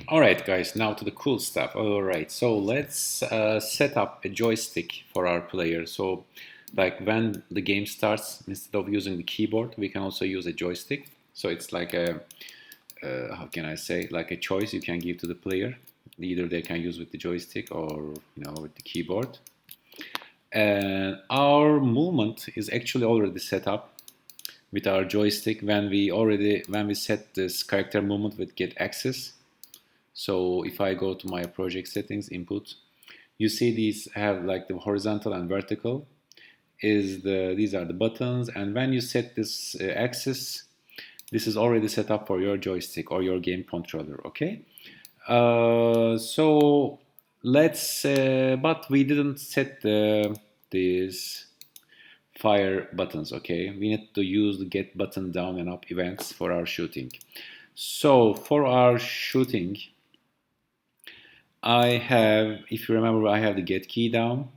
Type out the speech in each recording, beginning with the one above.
Alright guys, now to the cool stuff. Alright, so let's set up a joystick for our player. So like when the game starts, instead of using the keyboard, we can also use a joystick. So it's like a, how can I say, like a choice you can give to the player. Either they can use with the joystick or with the keyboard. And our movement is actually already set up with our joystick when we set this character movement with get access. So if I go to my project settings input, you see these have like the horizontal and vertical these are the buttons, and when you set this axis, this is already set up for your joystick or your game controller. Okay, so let's but we didn't set these fire buttons. Okay, we need to use the get button down and up events for our shooting. So for our shooting, I have, if you remember, I have the get key down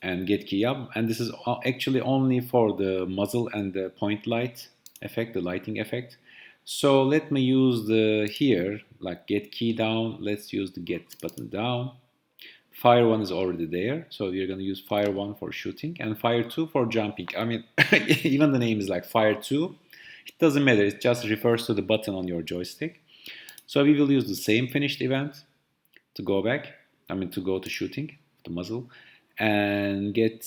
and get key up, and this is actually only for the muzzle and the point light effect, the lighting effect. So let me use the here, like get key down, let's use the get button down. Fire 1 is already there, so we're going to use fire 1 for shooting and fire 2 for jumping. I mean, even the name is like fire 2. It doesn't matter, it just refers to the button on your joystick. So we will use the same finished event to go back, to go to shooting, the muzzle, and get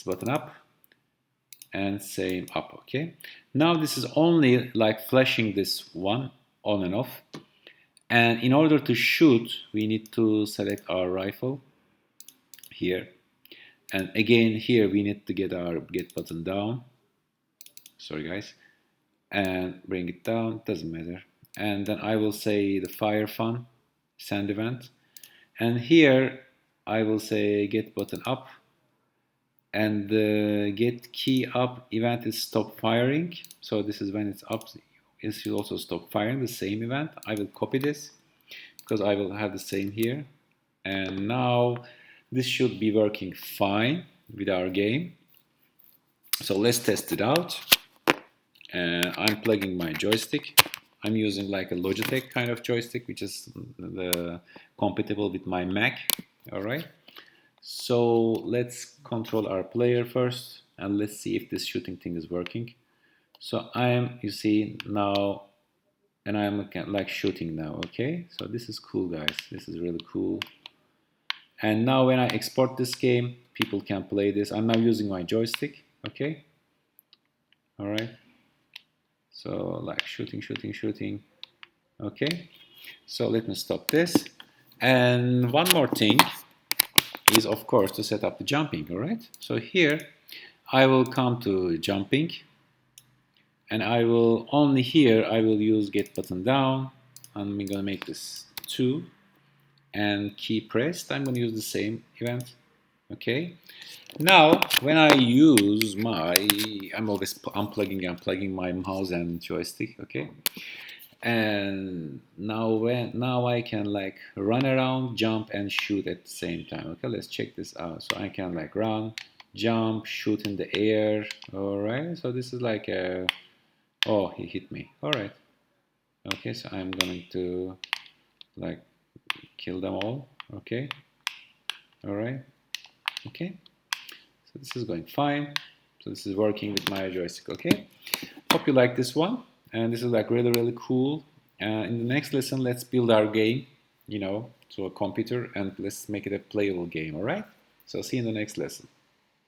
button up and same up. Okay, now this is only like flashing this one on and off, and in order to shoot we need to select our rifle here, and again here we need to get our get button down, sorry guys, and bring it down, doesn't matter, and then I will say the fire fun send event, and here I will say get button up, and the get key up event is stop firing. So this is when it's up, it should also stop firing, the same event. I will copy this because I will have the same here. And now this should be working fine with our game. So let's test it out. And I'm plugging my joystick. I'm using like a Logitech kind of joystick, which is compatible with my Mac. All right. So let's control our player first, and let's see if this shooting thing is working. So you see now, and I'm like shooting now. Okay, so this is cool, guys. This is really cool. And now when I export this game, people can play this. I'm now using my joystick. Okay. All right. So like shooting, shooting, shooting. Okay. So let me stop this. And one more thing is of course to set up the jumping. All right, so here I will come to jumping, and I will only here I will use get button down. I'm gonna make this 2 and key pressed. I'm gonna use the same event. Okay, now when I use I'm always unplugging and plugging my mouse and joystick. Okay, and now I can like run around, jump and shoot at the same time. Okay, let's check this out. So I can like run, jump, shoot in the air. All right, so this is like a, oh, he hit me. All right, okay, so I'm going to like kill them all. Okay, all right, okay, so this is going fine. So this is working with my joystick. Okay, hope you like this one, and this is like really cool. In the next lesson, let's build our game, to a computer, and let's make it a playable game. All right, so see you in the next lesson.